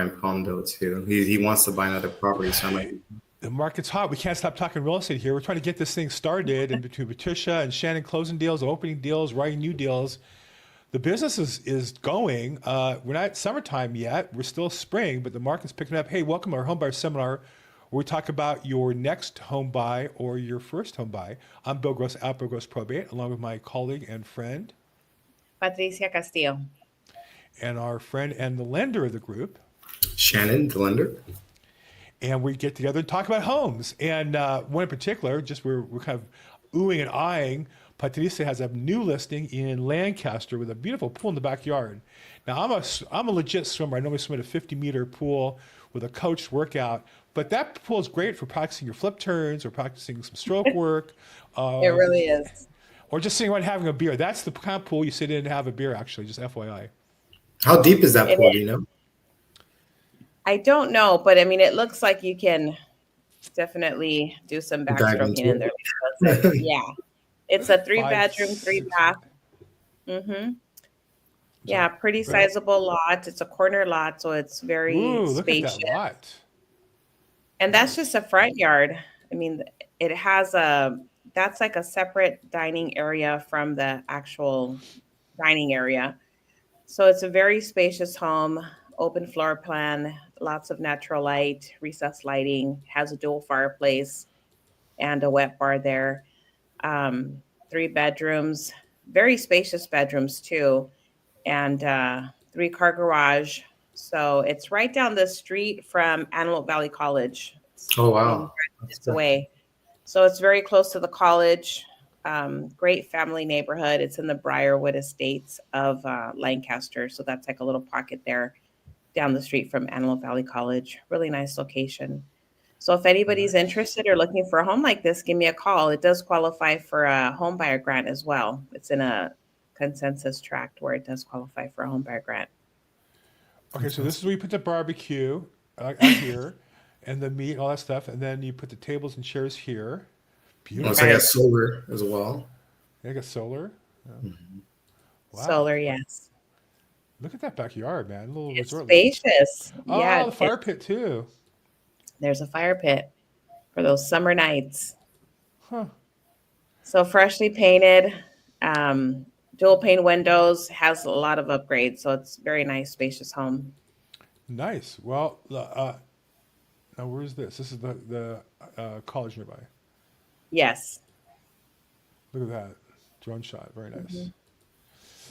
in Palmdale too. He wants to buy another property, so I'm like, The market's hot. We can't stop talking real estate here. We're trying to get this thing started, and between Patricia and Shannon closing deals, opening deals, writing new deals, the business is going. We're not summertime yet. We're still spring, but the market's picking up. Hey, welcome to our home buyer seminar, where we talk about your next home buy or your first home buy. I'm Bill Gross, at Bill Gross Probate, along with my colleague and friend, Patricia Castillo. and our friend and the lender of the group. Shannon, the lender. And we get together and talk about homes. And one in particular, just we're kind of oohing and eyeing. Patricia has a new listing in Lancaster with a beautiful pool in the backyard. Now I'm a legit swimmer. I normally swim at a 50-meter pool with a coached workout, but that pool is great for practicing your flip turns or practicing some stroke work, It uh, really is. or just sitting around having a beer. That's the kind of pool you sit in and have a beer. Actually, just FYI. How deep is that It pool? Do is. you know? I don't know, but I mean, it looks like you can definitely do some Dive backstroking in into there because it. yeah, it's a three Five, bedroom, three 6. bath. Mm-hmm. So, Yeah, pretty right. sizable lot. It's a corner lot, so it's very Ooh, look at spacious. that lot. And that's just a front yard. I mean, it has that's like a separate dining area from the actual dining area. So it's a very spacious home, open floor plan, lots of natural light, recessed lighting, has a dual fireplace and a wet bar there. Um, three bedrooms, very spacious bedrooms too, and three-car garage. So it's right down the street from Antelope Valley College. It's Oh maybe wow, 5 that's minutes good. away. So it's very close to the college. Great family neighborhood. It's in the Briarwood Estates of Lancaster. So that's like a little pocket there down the street from Antelope Valley College. Really nice location. So if anybody's Nice. interested or looking for a home like this, give me a call. It does qualify for a home buyer grant as well. It's in a consensus tract where it does qualify for a home buyer grant. Okay, That's so this is awesome. where you put the barbecue out here, and the meat, all that stuff, and then you put the tables and chairs here. Also, I Beautiful. got Right. solar as well. I got solar. Yeah. Mhm. Wow. Solar, yes. Look at that backyard, man. A little It's resort like. spacious. Oh, Yeah, the fire pit too. there's a fire pit for those summer nights. Huh. So freshly painted, um, dual pane windows, has a lot of upgrades. So it's very nice, spacious home. Nice. Well, now where's this? This is the college nearby. Yes. Look at that drone shot. Very nice. Mhm.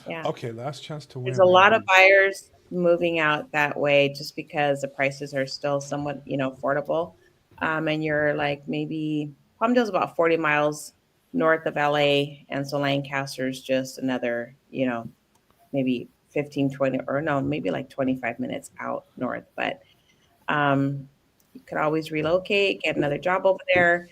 Yeah. Okay, last chance to There's a win, lot of ladies. buyers moving out that way just because the prices are still somewhat, affordable. And you're like maybe Palmdale's about 40 miles north of LA. And so Lancaster's just another, maybe 15, 20, or no, maybe like 25 minutes out north. But um, you could always relocate, get another job over there.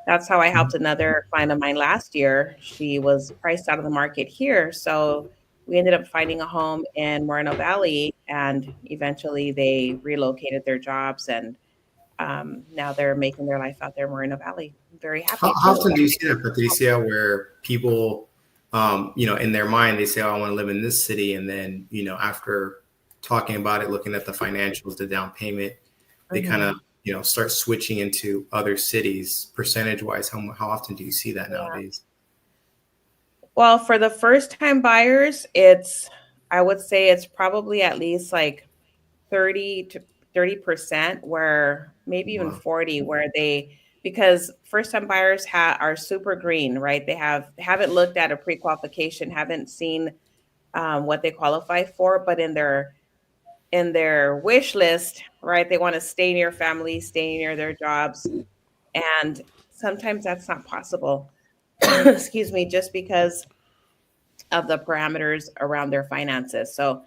That's how I helped another client of mine last year. She was priced out of the market here. So we ended up finding a home in Moreno Valley, and eventually they relocated their jobs, and now they're making their life out there in Moreno Valley. I'm very How, happy how too. often do you see that, Patricia, where people, in their mind, they say, "Oh, I want to live in this city," and then, after talking about it, looking at the financials, the down payment, they kind of, Mhm. start switching into other cities. Percentage wise, how often do you see that Yeah. nowadays? Well, for the first time buyers, I would say it's probably at least like 30 to 30%, where maybe even Wow. 40, where because first time buyers are super green, right? Haven't looked at a pre-qualification, haven't seen what they qualify for, but in their wish list, right? They want to stay near family, stay near their jobs, and sometimes that's not possible. Excuse me, just because of the parameters around their finances. So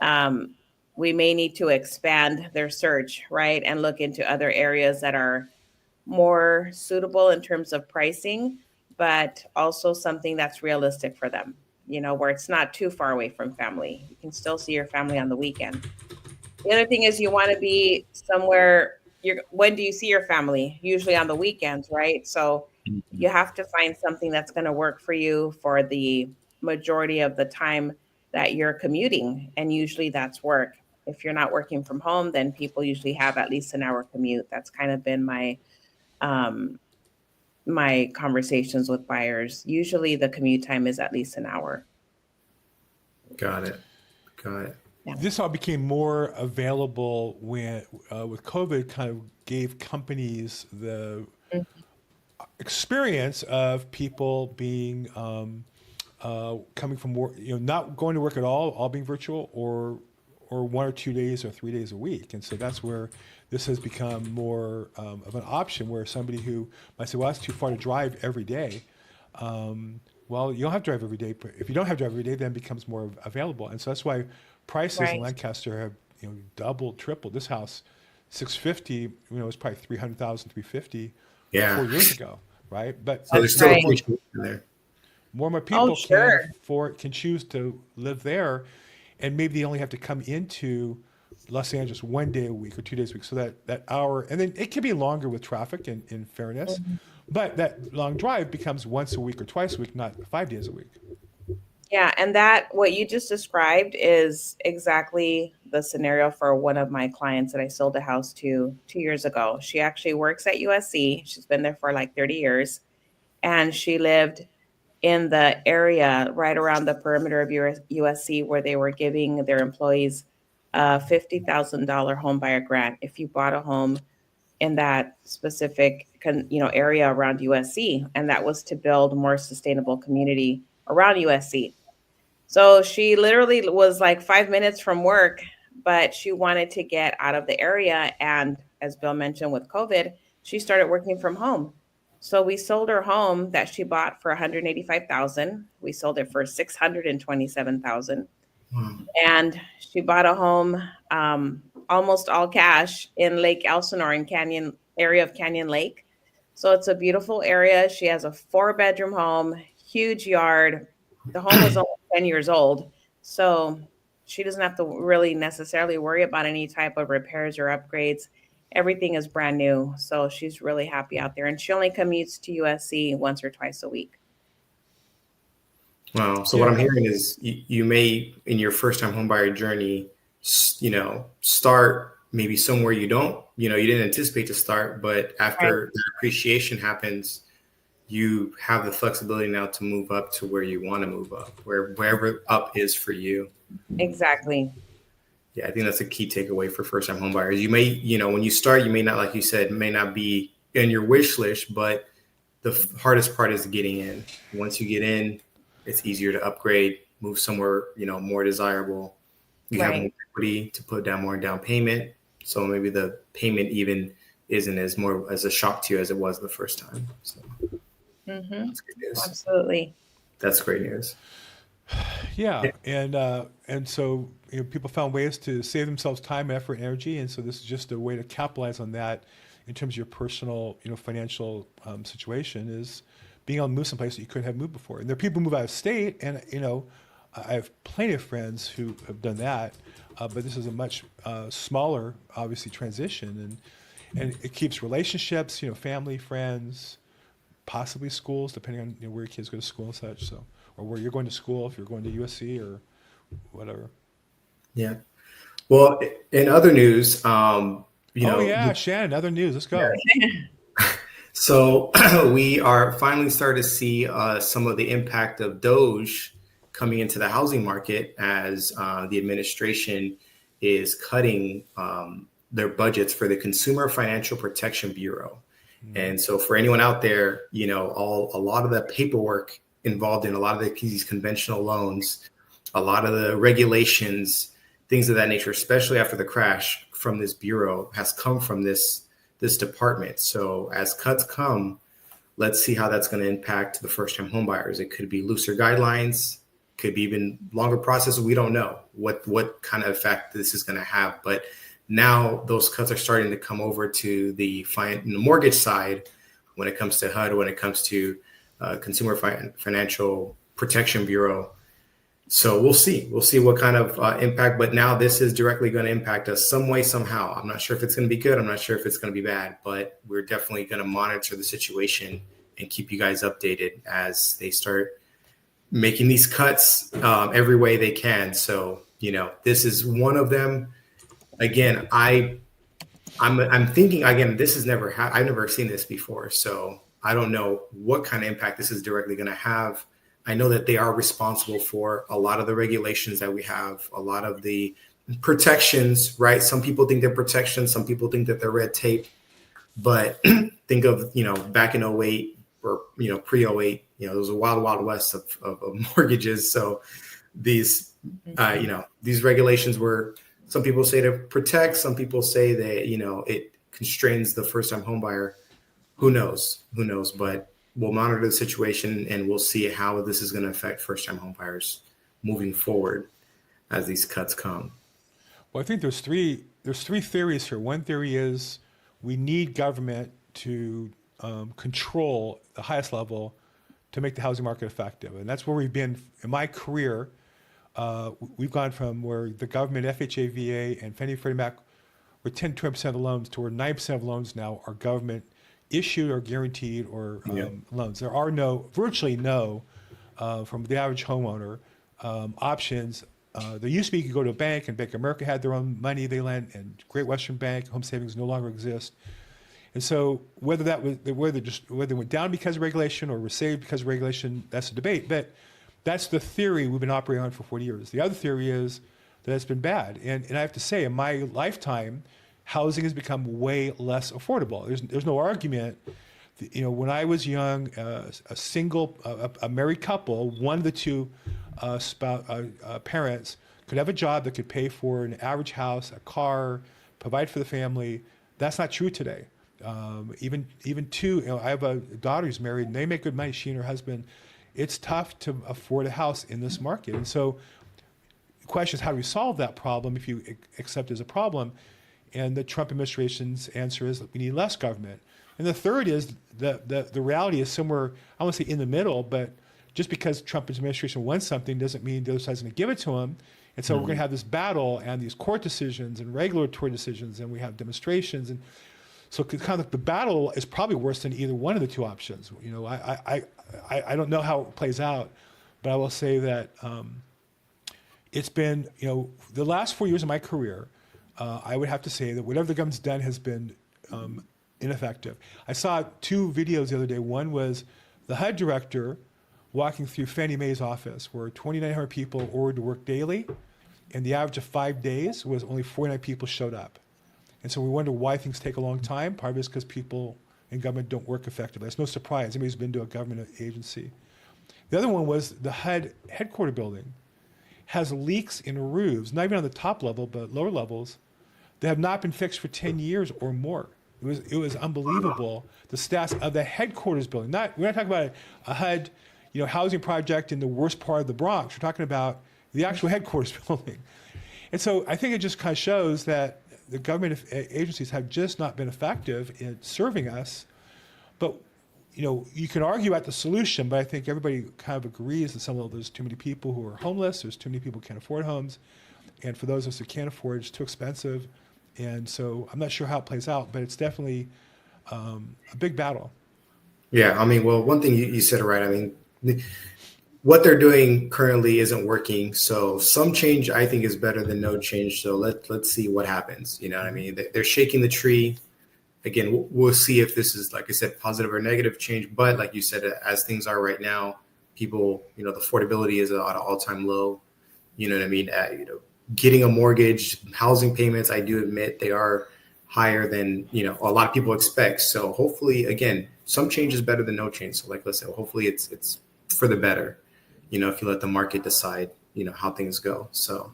um, we may need to expand their search, right? And look into other areas that are more suitable in terms of pricing, but also something that's realistic for them, where it's not too far away from family. You can still see your family on the weekend. The other thing is you want to be somewhere when do you see your family? Usually on the weekends, right? So you have to find something that's going to work for you for the majority of the time that you're commuting, and usually that's work. If you're not working from home, then people usually have at least an hour commute. That's kind of been um, my conversations with buyers. Usually the commute time is at least an hour. Got it. Got it. Yeah. This all became more available when, with COVID, kind of gave companies the experience of people being coming from work, not going to work at all being virtual, or 1 or 2 days or 3 days a week. And so that's where this has become more of an option, where somebody who might say, well, that's too far to drive every day. Well, you don't have to drive every day, but if you don't have to drive every day, then it becomes more available. And so that's why prices in Right. Lancaster have doubled, tripled. This house, 650, was probably 300,000, 350 Yeah. 4 years ago, right? But So there's That's still more and right. more, appreciation there. more and more Oh, people sure. can choose to live there, and maybe they only have to come into Los Angeles 1 day a week or 2 days a week. So that hour, and then it can be longer with traffic, in fairness, but that long drive becomes once a week or twice a week, not 5 days a week. Yeah, and that what you just described is exactly the scenario for one of my clients that I sold a house to 2 years ago. She actually works at USC. She's been there for like 30 years, and she lived in the area right around the perimeter of USC where they were giving their employees a $50,000 home buyer grant if you bought a home in that specific area around USC, and that was to build more sustainable community around USC. So she literally was like 5 minutes from work, but she wanted to get out of the area. And as Bill mentioned with COVID, she started working from home. So we sold her home that she bought for 185,000. We sold it for 627,000, Wow. and she bought a home almost all cash in Lake Elsinore in Canyon area of Canyon Lake. So it's a beautiful area. She has a 4 bedroom home, huge yard. The home was only 10 years old. So she doesn't have to really necessarily worry about any type of repairs or upgrades. Everything is brand new. So she's really happy out there. And she only commutes to USC once or twice a week. Wow. So what I'm Yeah. hearing is you may, in your first time homebuyer journey, start maybe somewhere you didn't anticipate to start, but Right. after the appreciation happens, you have the flexibility now to move up to where you want to move up, wherever up is for you. Exactly. Yeah, I think that's a key takeaway for first time homebuyers. You may, when you start, you may not, like you said, may not be in your wish list, but the hardest part is getting in. Once you get in, it's easier to upgrade, move somewhere, more desirable. You have more Right. equity to put down more down payment. So maybe the payment even isn't as a shock to you as it was the first time. So Mm-hmm. that's good news. Absolutely. That's great news. Yeah, and so people found ways to save themselves time, effort, energy, and so this is just a way to capitalize on that in terms of your personal, financial situation, is being able to move someplace that you couldn't have moved before. And there are people who move out of state, and I have plenty of friends who have done that, but this is a much smaller, obviously, transition, and it keeps relationships, family, friends, possibly schools, depending on where your kids go to school and such. So, or where you're going to school, if you're going to USC or whatever. Yeah. Well, in other news, Oh yeah, Shannon, other news. Let's go. so we are finally starting to see some of the impact of Doge coming into the housing market as the administration is cutting their budgets for the Consumer Financial Protection Bureau. And so for anyone out there, a lot of the paperwork involved in a lot of these conventional loans, a lot of the regulations, things of that nature, especially after the crash from this bureau, has come from this department. So as cuts come, let's see how that's going to impact the first-time homebuyers. It could be looser guidelines, could be even longer process. We don't know what kind of effect this is going to have, but now those cuts are starting to come over to the mortgage side when it comes to HUD, when it comes to Consumer Financial Protection Bureau. So we'll see what kind of impact, but now this is directly going to impact us some way, somehow. I'm not sure if it's going to be good. I'm not sure if it's going to be bad, but we're definitely going to monitor the situation and keep you guys updated as they start making these cuts every way they can. So, this is one of them. again, I'm thinking again. This has never I've never seen this before, so I don't know what kind of impact this is directly going to have. I know that they are responsible for a lot of the regulations that we have, a lot of the protections, right? Some people think they're protections, some people think that they're red tape. But think of, back in '08 or, pre '08, there was a wild, wild west of mortgages. So these, Mhm. these regulations were, some people say to protect, some people say that, it constrains the first time home buyer. Who knows? Who knows? But we'll monitor the situation and we'll see how this is going to affect first time home buyers moving forward as these cuts come. Well, I think there's three theories here. One theory is we need government to control the highest level to make the housing market effective, and that's where we've been in my career. We've gone from where the government, FHA, VA, and Fannie Freddie Mac were 10, 20% of the loans to where 9% of loans now are government issued or guaranteed or Yeah. loans. There are virtually no, from the average homeowner, options. There used to be you could go to a bank, and Bank of America had their own money they lent, and Great Western Bank, Home Savings no longer exist. And so whether they went down because of regulation or were saved because of regulation, that's a debate. But that's the theory we've been operating on for 40 years. The other theory is that it's been bad. And I have to say, in my lifetime, housing has become way less affordable. There's no argument. When I was young, a single, a married couple, one of the two parents could have a job that could pay for an average house, a car, provide for the family. That's not true today. Even two, I have a daughter who's married, and they make good money. She and her husband. It's tough to afford a house in this market, and so the question is how do we solve that problem if you accept it as a problem? And the Trump administration's answer is that we need less government. And the third is the reality is somewhere, I won't say in the middle, but just because Trump administration wants something doesn't mean the other side's going to give it to him. And so we're going Mhm. to have this battle and these court decisions and regulatory decisions, and we have demonstrations. And so kind of the battle is probably worse than either one of the two options. I don't know how it plays out, but I will say that it's been, the last 4 years of my career, I would have to say that whatever the government's done has been ineffective. I saw two videos the other day. One was the HUD director walking through Fannie Mae's office where 2,900 people ordered to work daily, and the average of 5 days was only 49 people showed up. And so we wonder why things take a long time. Part of it is because people in government don't work effectively. It's no surprise. Anybody who's been to a government agency. The other one was the HUD headquarter building has leaks in roofs, not even on the top level, but lower levels, that have not been fixed for 10 years or more. It was unbelievable, the stats of the headquarters building. We're not talking about a HUD, housing project in the worst part of the Bronx. We're talking about the actual headquarters building. And so I think it just kind of shows that the government agencies have just not been effective in serving us. But you can argue about the solution, but I think everybody kind of agrees that there's too many people who are homeless, there's too many people who can't afford homes, and for those of us who can't afford, it's too expensive. And so I'm not sure how it plays out, but it's definitely a big battle. Yeah, I mean, well, one thing you said right. I mean, what they're doing currently isn't working. So some change, I think, is better than no change. So let's see what happens. You know what I mean? They're shaking the tree. Again, we'll see if this is, like I said, positive or negative change. But like you said, as things are right now, people, the affordability is at an all-time low. You know what I mean? Getting a mortgage, housing payments, I do admit they are higher than, a lot of people expect. So hopefully, again, some change is better than no change. So like let's say, hopefully it's for the better, if you let the market decide, how things go. So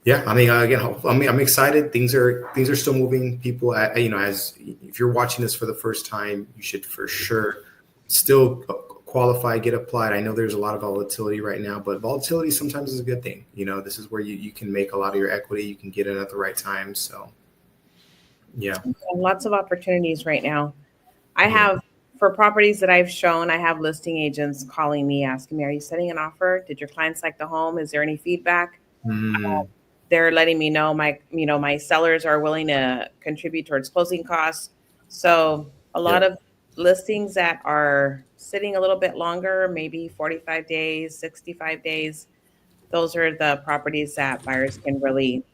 yeah, I mean, again, I'm excited. Things are still moving. People, as if you're watching this for the first time, you should for sure still qualify, get applied. I know there's a lot of volatility right now, but volatility sometimes is a good thing. This is where you can make a lot of your equity. You can get it at the right time. So yeah, Lots of opportunities right now. I yeah. have, for properties that I've shown, I have listing agents calling me, asking me, "Are you setting an offer? Did your clients like the home? Is there any feedback?" Mm, They're letting me know my sellers are willing to contribute towards closing costs. So a lot yep. of listings that are sitting a little bit longer, maybe 45 days, 65 days, those are the properties that buyers can really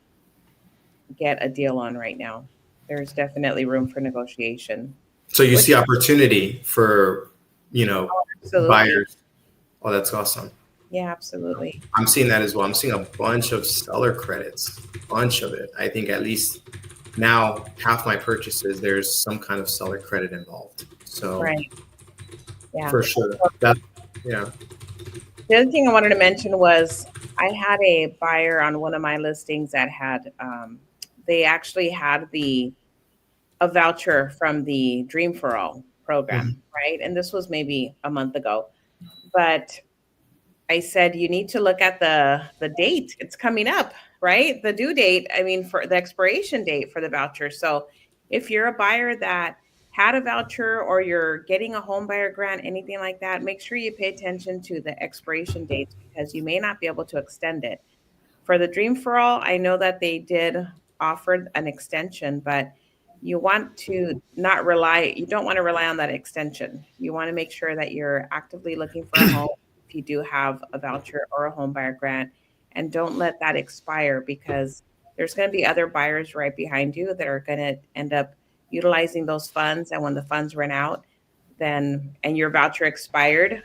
get a deal on right now. There's definitely room for negotiation. So you Which see opportunity for, you know, absolutely. buyers. Oh, that's awesome. Yeah, absolutely. I'm seeing that as well. I'm seeing a bunch of seller credits, bunch of it. I think at least now half my purchases, there's some kind of seller credit involved. So Right. Yeah. for sure, that yeah. The other thing I wanted to mention was I had a buyer on one of my listings that had they actually had the a voucher from the Dream for All Mhm. program, right? And this was maybe a month ago. But I said you need to look at the date. It's coming up, right? The due date, I mean for the expiration date for the voucher. So if you're a buyer that had a voucher or you're getting a home buyer grant, anything like that, make sure you pay attention to the expiration dates because you may not be able to extend it. For the Dream for All, I know that they did offer an extension, but you want to not rely, you don't want to rely on that extension. You want to make sure that you're actively looking for a home if you do have a voucher or a home buyer grant, and don't let that expire because there's going to be other buyers right behind you that are going to end up utilizing those funds. And when the funds run out, then and your voucher expired,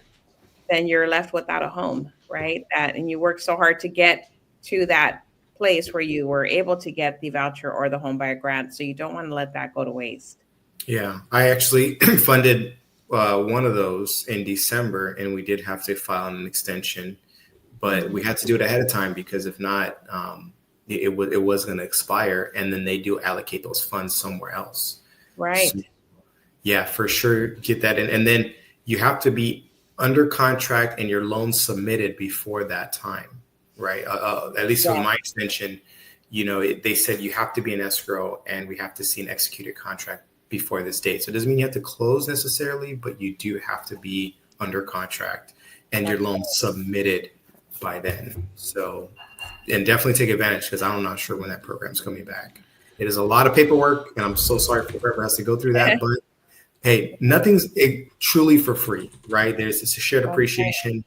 then you're left without a home, right? That and you worked so hard to get to that place where you were able to get the voucher or the home buyer grant. So you don't want to let that go to waste. Yeah, I actually funded one of those in December, and we did have to file an extension, but we had to do it ahead of time because if not, it was going to expire, and then they do allocate those funds somewhere else. Right. So, yeah, for sure, get that in, and then you have to be under contract and your loan submitted before that time, right? At least with Yeah. my extension, they said you have to be in escrow, and we have to see an executed contract before this date. So it doesn't mean you have to close necessarily, but you do have to be under contract and your loan submitted by then. So, and definitely take advantage because I'm not sure when that program's coming back. It is a lot of paperwork, and I'm so sorry for whoever has to go through that. But hey, nothing's truly for free, right? There's this shared appreciation.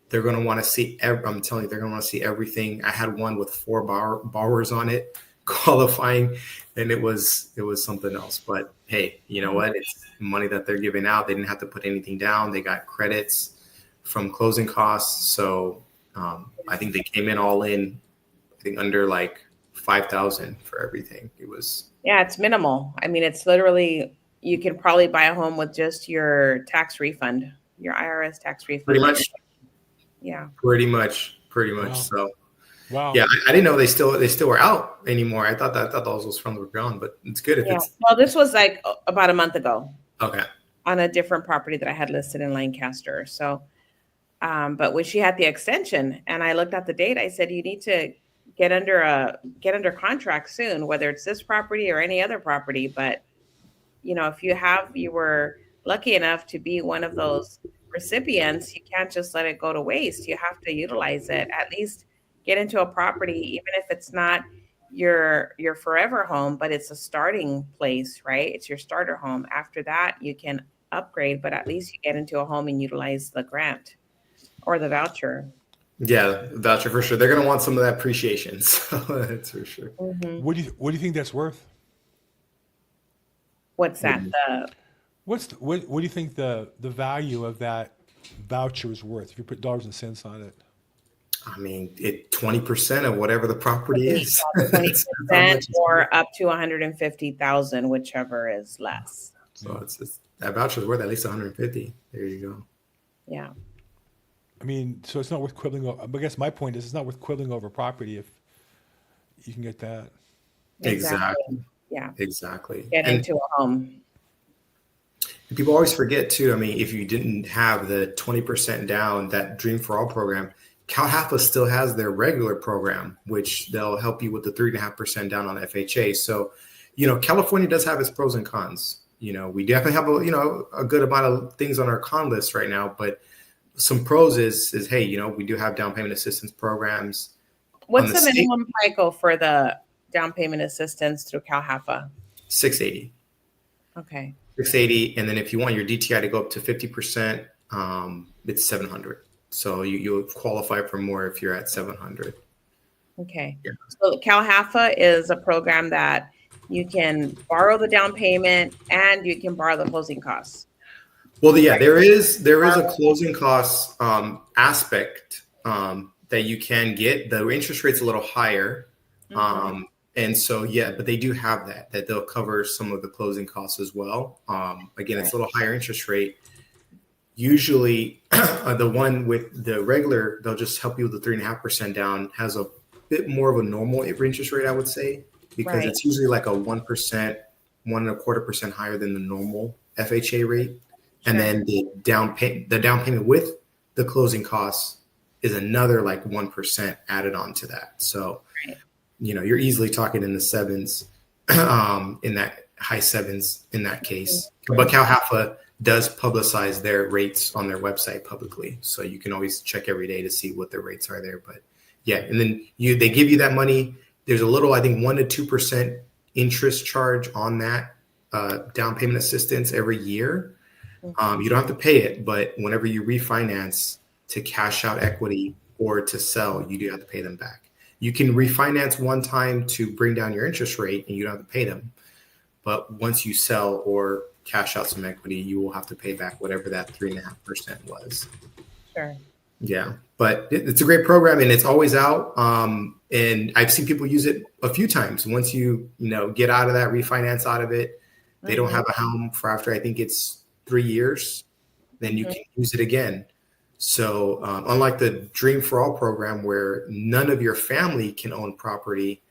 They're going to want to see. I'm telling you, they're going to want to see everything. I had one with 4 borrowers on it qualifying, and it was something else. But hey, you know what? It's money that they're giving out. They didn't have to put anything down. They got credits from closing costs. So I think they came in all in. I think under like 5,000 for everything. It was It's minimal. I mean, it's literally you can probably buy a home with just your tax refund, your IRS tax refund. pretty much. Yeah. Pretty much. Wow. So. Wow. Yeah, I didn't know they still were out anymore. I thought those was from the ground, but it's good if it's Well, this was like about a month ago okay. on a different property that I had listed in Lancaster. So, but when she had the extension and I looked at the date, I said, you need to get under contract soon, whether it's this property or any other property. But if you were lucky enough to be one of those recipients, you can't just let it go to waste. You have to utilize it. At least get into a property, even if it's not your forever home, but it's a starting place, right? It's your starter home. After that, you can upgrade, but at least you get into a home and utilize the grant or the voucher. Yeah, voucher for sure. They're gonna want some of that appreciation, so that's for sure. Mm-hmm. What do you think that's worth? What's that? What do you think the value of that voucher is worth if you put dollars and cents on it? I mean, 20% of whatever the property is. 20% or up to 150,000, whichever is less. So it's that voucher is worth at least 150. There you go. Yeah. I mean, so it's not worth quibbling over. I guess my point is it's not worth quibbling over property if you can get that. Exactly. Yeah. Exactly. Get into a home. People always forget too. I mean, if you didn't have the 20% down, that Dream for All program, CalHAFA still has their regular program, which they'll help you with the 3.5% down on FHA. So, California does have its pros and cons. We definitely have a good amount of things on our con list right now, but some pros is hey, we do have down payment assistance programs. What's the minimum FICO for the down payment assistance through CalHAFA? 680. Okay. 680, and then if you want your DTI to go up to 50%, it's 700. So you'll qualify for more if you're at 700. Okay. Yeah. So CalHFA is a program that you can borrow the down payment and you can borrow the closing costs. Well, yeah, Right. there is a closing costs aspect that you can get. The interest rate's a little higher, Mm-hmm. and so yeah, but they do have that they'll cover some of the closing costs as well. Again, Right. it's a little higher interest rate. Usually, the one with the regular, they'll just help you with the 3.5% down. Has a bit more of a normal interest rate, I would say, because Right. it's usually like a 1%, 1.25% higher than the normal FHA rate. And Sure. then the down payment with the closing costs is another like 1% added on to that. So, Right. you're easily talking in the sevens, in that high sevens in that case. But CalHFA does publicize their rates on their website publicly, so you can always check every day to see what their rates are there. But yeah, and then they give you that money. There's a little, I think, 1 to 2% interest charge on that down payment assistance every year. Mm-hmm. You don't have to pay it, but whenever you refinance to cash out equity or to sell, you do have to pay them back. You can refinance one time to bring down your interest rate and you don't have to pay them. But once you sell or cash out some equity, you will have to pay back whatever that 3.5% was. Sure. Yeah, but it's a great program and it's always out. And I've seen people use it a few times. Once you get out of that, refinance out of it, they don't Mm-hmm. have a home for after I think it's 3 years, then you Mm-hmm. can use it again. So unlike the Dream for All program where none of your family can own property,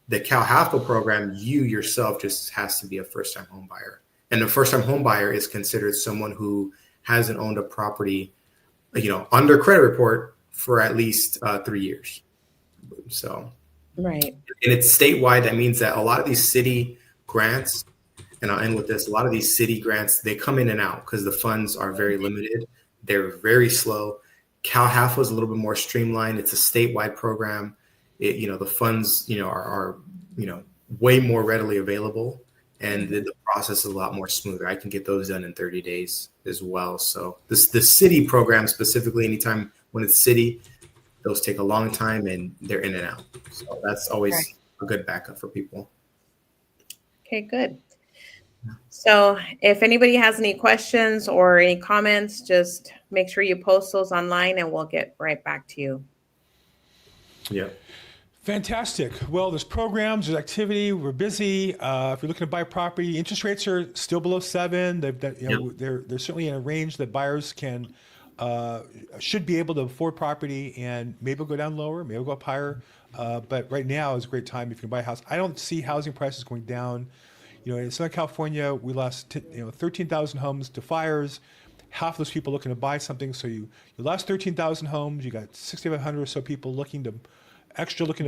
the CalHFA program, you yourself just has to be a first-time home buyer. And a first-time home buyer is considered someone who hasn't owned a property, under credit report for at least 3 years. So, Right. and it's statewide. That means that a lot of these city grants, and I'll end with this, a lot of these city grants, they come in and out because the funds are very limited. They're very slow. CalHFA is a little bit more streamlined. It's a statewide program. The funds, are way more readily available, and the process is a lot more smoother. I can get those done in 30 days as well. So the city program specifically, anytime when it's city, those take a long time and they're in and out. So that's Right. always a good backup for people. Okay, good. So if anybody has any questions or any comments, just make sure you post those online and we'll get right back to you. Yeah. Fantastic. Well, there's programs, there's activity. We're busy. If you're looking to buy property, interest rates are still below 7. They're certainly in a range that buyers should be able to afford property, and maybe it'll go down lower, maybe it'll go up higher. But right now is a great time if you can buy a house. I don't see housing prices going down. In Southern California, we lost 13,000 homes to fires. Half those people looking to buy something. So you lost 13,000 homes. You got 6,500 or so people looking to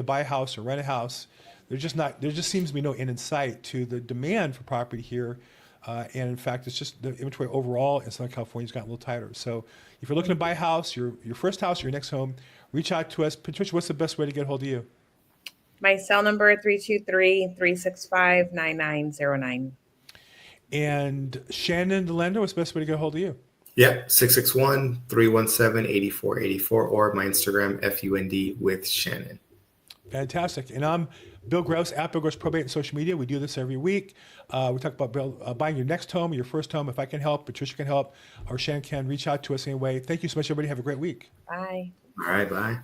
buy a house or rent a house. There just seems to be no end in sight to the demand for property here. And in fact, it's just the inventory overall in Southern California has gotten a little tighter. So if you're looking to buy a house, your first house, your next home, reach out to us. Patricia, what's the best way to get a hold of you? My cell number 323-365-9909. And Shannon, the lender, what's the best way to get a hold of you? Yeah, 661-317-8484 or my Instagram, FUND with Shannon. Fantastic. And I'm Bill Gross at Bill Gross Probate and social media. We do this every week. We talk about buying your next home or your first home. If I can help, Patricia can help, or Shannon can, reach out to us anyway. Thank you so much, everybody. Have a great week. Bye. All right, bye.